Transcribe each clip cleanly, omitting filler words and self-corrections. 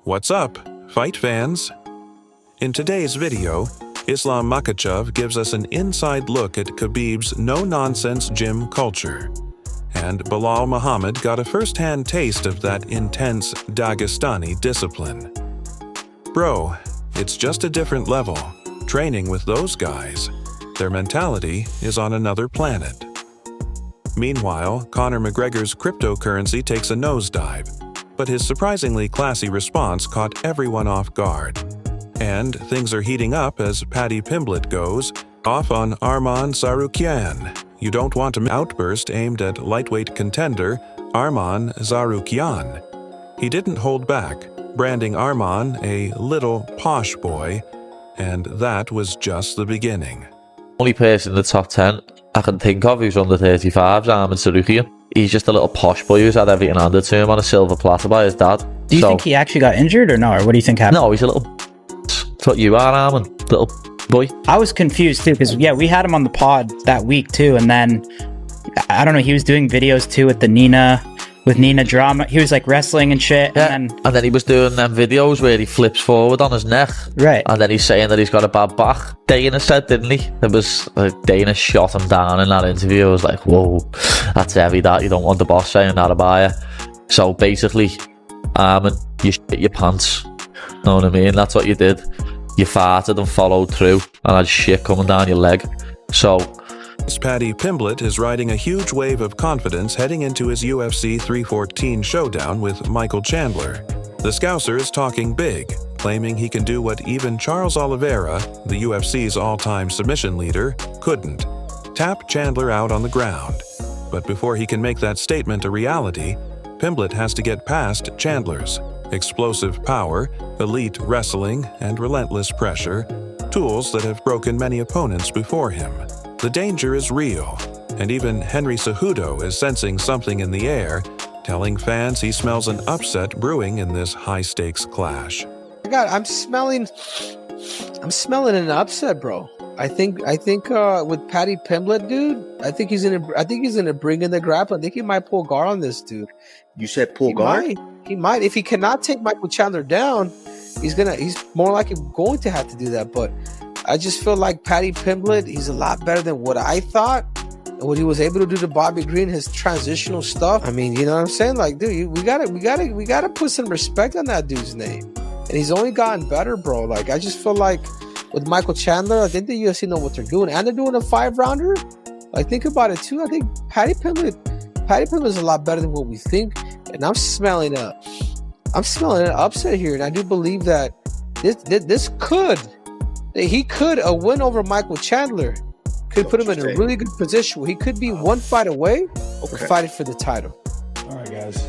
What's up, fight fans? In today's video, Islam Makhachev gives us an inside look at Khabib's no-nonsense gym culture. And Belal Muhammad got a first-hand taste of that intense Dagestani discipline. Bro, it's just a different level. Training with those guys, their mentality is on another planet. Meanwhile, Conor McGregor's cryptocurrency takes a nosedive, but his surprisingly classy response caught everyone off guard. And things are heating up as Paddy Pimblett goes off on Arman Tsarukyan. You don't want an outburst aimed at lightweight contender Arman Tsarukyan. He didn't hold back, branding Arman a little posh boy, and that was just the beginning. Only person in the top 10 I can think of who's under 35 is Arman Tsarukyan. He's just a little posh boy who's had everything handed to him on a silver platter by his dad. Do you think he actually got injured or no? Or what do you think happened? No, he's a little... That's what you are, Arman. Little boy. I was confused too, because yeah, we had him on the pod that week too, and then I don't know, he was doing videos too with Nina drama. He was like wrestling and shit. Yeah, and then he was doing them videos where he flips forward on his neck. Right. And then he's saying that he's got a bad back. Dana said, didn't he? It was like Dana shot him down in that interview. I was like, whoa, that's heavy, that. You don't want the boss saying that about you. So basically, Arman, you shit your pants. Know what I mean? That's what you did. You farted and followed through and had shit coming down your leg. So... Paddy Pimblett is riding a huge wave of confidence heading into his UFC 314 showdown with Michael Chandler. The Scouser is talking big, claiming he can do what even Charles Oliveira, the UFC's all-time submission leader, couldn't: tap Chandler out on the ground. But before he can make that statement a reality, Pimblett has to get past Chandler's explosive power, elite wrestling, and relentless pressure, tools that have broken many opponents before him. The danger is real, and even Henry Cejudo is sensing something in the air, telling fans he smells an upset brewing in this high-stakes clash. God, I'm smelling an upset, bro. I think with Paddy Pimblett, dude, I think he's gonna bring in the grapple. I think he might pull guard on this, dude. You said pull guard? He might. If he cannot take Michael Chandler down, he's more likely going to have to do that. But I just feel like Paddy Pimblett, he's a lot better than what I thought. And what he was able to do to Bobby Green, his transitional stuff. I mean, you know what I'm saying? Like, dude, we gotta put some respect on that dude's name. And he's only gotten better, bro. Like, I just feel like with Michael Chandler, I think the UFC know what they're doing. And they're doing a 5-rounder. Like, think about it too. I think Paddy Pimblett is a lot better than what we think. And I'm smelling an upset here. And I do believe that a win over Michael Chandler could put him in a really good position where he could be one fight away from fighting for the title. All right, guys,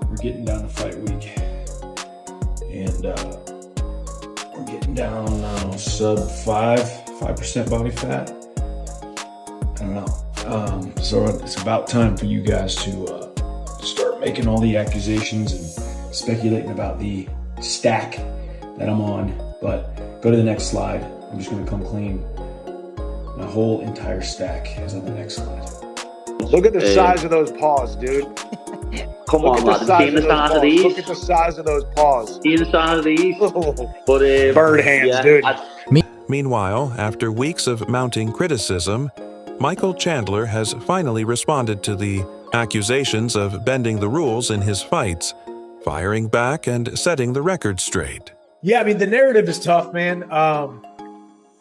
we're getting down to fight week, and we're getting down sub 5% body fat. I don't know. So it's about time for you guys to start making all the accusations and speculating about the stack that I'm on. But go to the next slide. I'm just going to come clean. My whole entire stack is on the next slide. Look at the size of those paws, dude. Come on, lad. Seen the size of these? Look at the size of those paws. Seen the size of these? But, bird hands, yeah, dude. Meanwhile, after weeks of mounting criticism, Michael Chandler has finally responded to the accusations of bending the rules in his fights, firing back and setting the record straight. Yeah, I mean, the narrative is tough, man.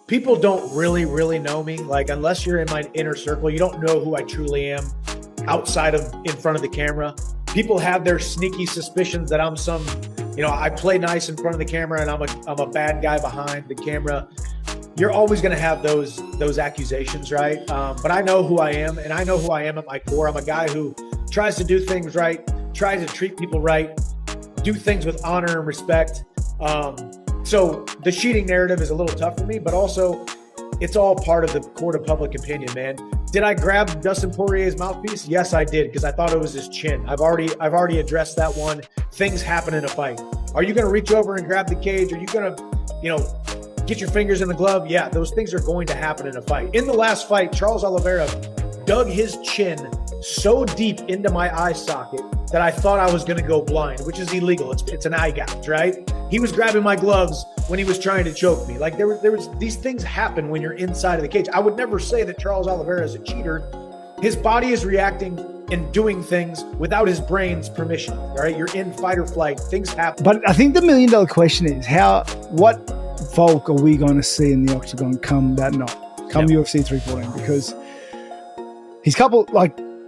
People don't really know me. Like, unless you're in my inner circle, you don't know who I truly am outside of in front of the camera. People have their sneaky suspicions that I'm some, I play nice in front of the camera and I'm a bad guy behind the camera. You're always going to have those accusations, right? But I know who I am, and I know who I am at my core. I'm a guy who tries to do things right, tries to treat people right, do things with honor and respect. So the cheating narrative is a little tough for me, but also it's all part of the court of public opinion, man. Did I grab Dustin Poirier's mouthpiece? Yes, I did, because I thought it was his chin. I've already addressed that one. Things happen in a fight. Are you going to reach over and grab the cage? Are you going to, get your fingers in the glove? Yeah, those things are going to happen in a fight. In the last fight, Charles Oliveira dug his chin so deep into my eye socket that I thought I was going to go blind, which is illegal. It's an eye gouge, right? He was grabbing my gloves when he was trying to choke me. Like there was these things happen when you're inside of the cage. I would never say that Charles Oliveira is a cheater. His body is reacting and doing things without his brain's permission. All right, you're in fight or flight. Things happen. But I think the $1 million question is what Volk are we going to see in the Octagon come that night, UFC 314? Because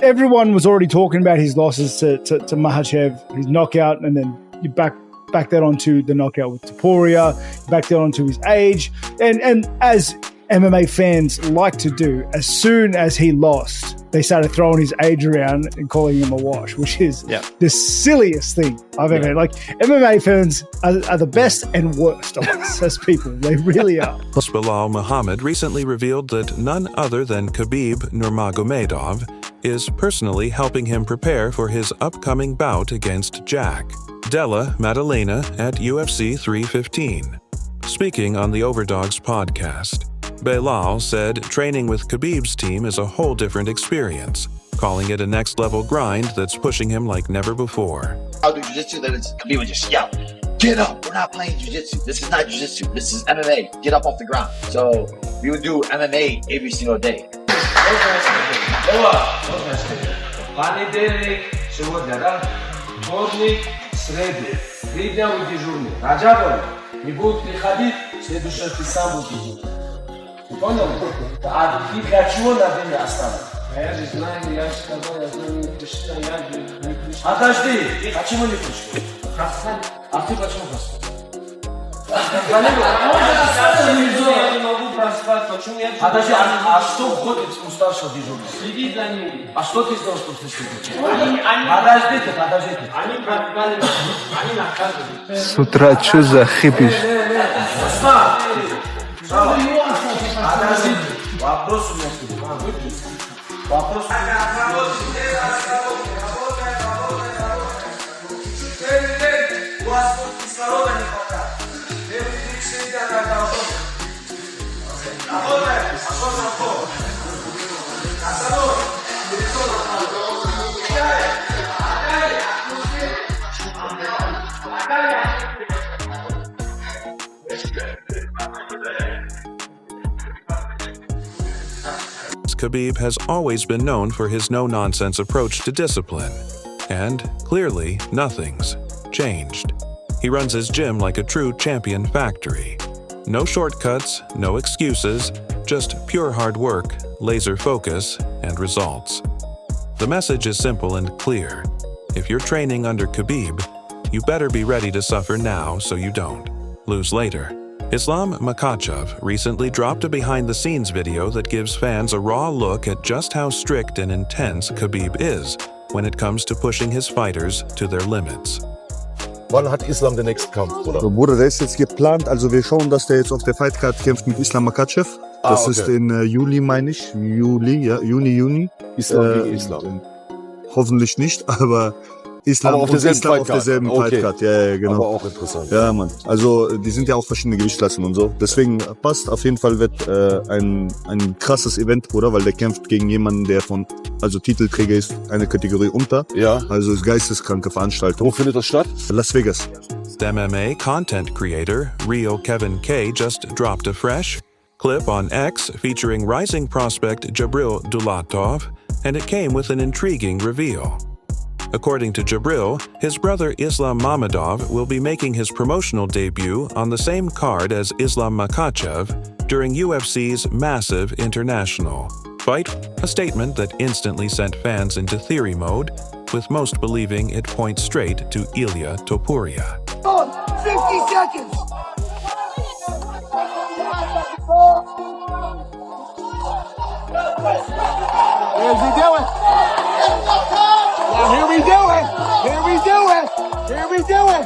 everyone was already talking about his losses to Makhachev, his knockout, and then you back that onto the knockout with Topuria, back that onto his age, and as MMA fans like to do, as soon as he lost, they started throwing his age around and calling him a wash, which is the silliest thing I've ever heard. Like, MMA fans are the best and worst of us as people. They really are. Belal Muhammad recently revealed that none other than Khabib Nurmagomedov is personally helping him prepare for his upcoming bout against Jack Della Maddalena at UFC 315. Speaking on the Overdogs podcast, Belal said training with Khabib's team is a whole different experience, calling it a next-level grind that's pushing him like never before. I'll do jiu-jitsu, then Khabib would just yell, "Get up, we're not playing jiu-jitsu. This is not jiu-jitsu, this is MMA. Get up off the ground." So we would do MMA every single day. Понедельник, сегодня, да? Вторник, среду. 3 дня вы дежурные. Раджабов, не будет приходить, в следующий раз ты сам будешь дежурить. Ты понял? А ты для чего на день оставил? Я же знаю, я же сказал, я знаю, не пришел, я же не пришел. Подожди, почему не пришел? А ты почему пришел? Я не могу проспать, почему я... Подожди, а что входит у старшего дежурного? Следи за ними. А что ты сделал, чтобы ты следил? Подождите. Они проткали, они наказывают. С утра что за хипиш? Подождите, вопрос у меня к тебе. Вопрос у меня. У вас тут кислорода не хватает. Khabib has always been known for his no-nonsense approach to discipline, and clearly nothing's changed. He runs his gym like a true champion factory. No shortcuts, no excuses, just pure hard work, laser focus, and results. The message is simple and clear. If you're training under Khabib, you better be ready to suffer now so you don't lose later. Islam Makhachev recently dropped a behind-the-scenes video that gives fans a raw look at just how strict and intense Khabib is when it comes to pushing his fighters to their limits. Wann hat Islam den nächsten Kampf, Bruder? So, Bruder, der ist jetzt geplant. Also wir schauen, dass der jetzt auf der Fightcard kämpft mit Islam Makhachev. Das ist in Juli, meine ich. Juni. Islam. Hoffentlich nicht, aber Islam aber auf derselben Fightcard. Ja, genau. Aber auch interessant. Ja, Mann. Also die sind ja auch verschiedene Gewichtsklassen und so. Deswegen passt. Auf jeden Fall wird ein krasses Event, Bruder, weil der kämpft gegen jemanden, der Titelträger ist, eine Kategorie unter. Ja. Also ist geisteskranke Veranstaltung. Wo findet das statt? Las Vegas. MMA content creator Real Kevin K just dropped a fresh clip on X featuring rising prospect Jabril Dulatov, and it came with an intriguing reveal. According to Jabril, his brother Islam Makhachev will be making his promotional debut on the same card as Islam Makhachev during UFC's massive international fight, a statement that instantly sent fans into theory mode, with most believing it points straight to Ilia Topuria. 50 seconds! What is he doing? Now here we do it! Here we do it! Here we do it!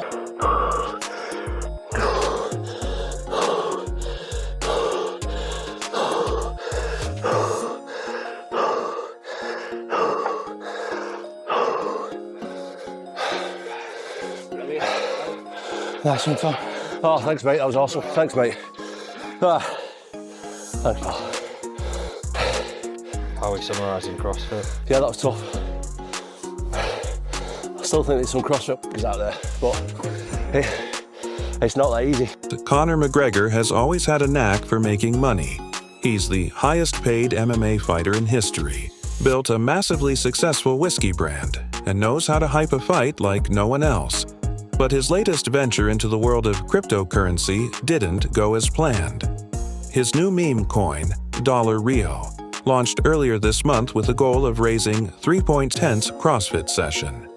Nice one, Tom. Oh, thanks, mate. That was awesome. Thanks, mate. Thanks, how we summarise in CrossFit. Yeah, that was tough. I still think there's some CrossFit out there, but it's not that easy. Conor McGregor has always had a knack for making money. He's the highest paid MMA fighter in history, built a massively successful whiskey brand, and knows how to hype a fight like no one else. But his latest venture into the world of cryptocurrency didn't go as planned. His new meme coin, Dollar Rio, launched earlier this month with the goal of raising 3.10 CrossFit session.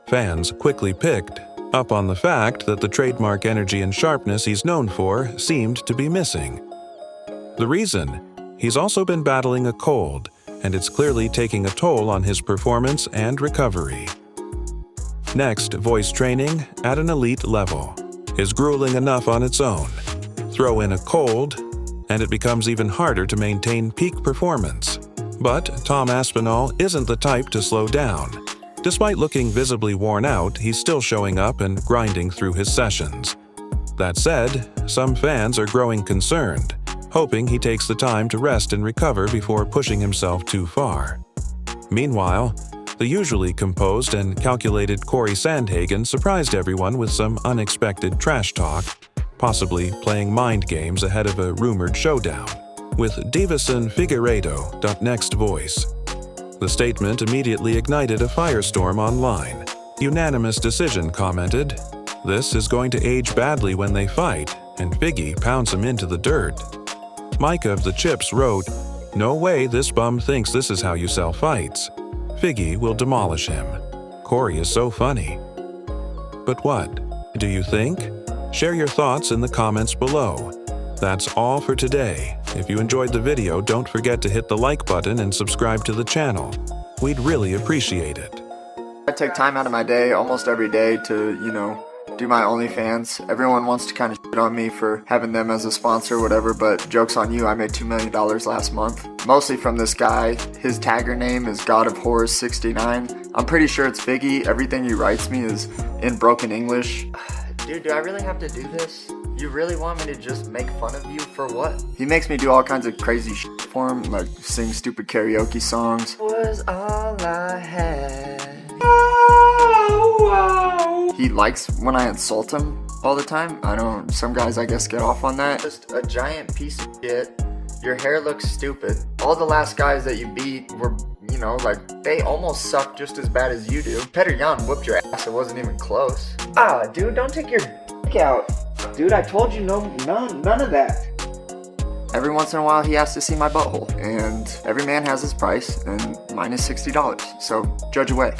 Fans quickly picked up on the fact that the trademark energy and sharpness he's known for seemed to be missing. The reason? He's also been battling a cold, and it's clearly taking a toll on his performance and recovery. Next, voice training at an elite level is grueling enough on its own. Throw in a cold, and it becomes even harder to maintain peak performance. But Tom Aspinall isn't the type to slow down. Despite looking visibly worn out, he's still showing up and grinding through his sessions. That said, some fans are growing concerned, hoping he takes the time to rest and recover before pushing himself too far. Meanwhile, the usually composed and calculated Corey Sandhagen surprised everyone with some unexpected trash talk, possibly playing mind games ahead of a rumored showdown, with Davison Figueiredo. Next voice. The statement immediately ignited a firestorm online. Unanimous Decision commented, "This is going to age badly when they fight," and Figgy pounds him into the dirt. Micah of the Chips wrote, "No way this bum thinks this is how you sell fights. Figgy will demolish him. Corey is so funny." But what do you think? Share your thoughts in the comments below. That's all for today. If you enjoyed the video, don't forget to hit the like button and subscribe to the channel. We'd really appreciate it. I take time out of my day, almost every day, to, do my OnlyFans. Everyone wants to kind of shit on me for having them as a sponsor or whatever, but joke's on you, I made $2 million last month. Mostly from this guy. His tagger name is God of Horrors 69. I'm pretty sure it's Figgy. Everything he writes me is in broken English. Dude, do I really have to do this? You really want me to just make fun of you for what? He makes me do all kinds of crazy shit for him, like sing stupid karaoke songs. Was all I had. He likes when I insult him all the time. I don't, some guys I guess get off on that. Just a giant piece of shit. Your hair looks stupid. All the last guys that you beat were, they almost suck just as bad as you do. Petr Yan whooped your ass, it wasn't even close. Ah, dude, don't take your dick out. Dude, I told you none of that. Every once in a while he has to see my butthole, and every man has his price, and mine is $60, so judge away.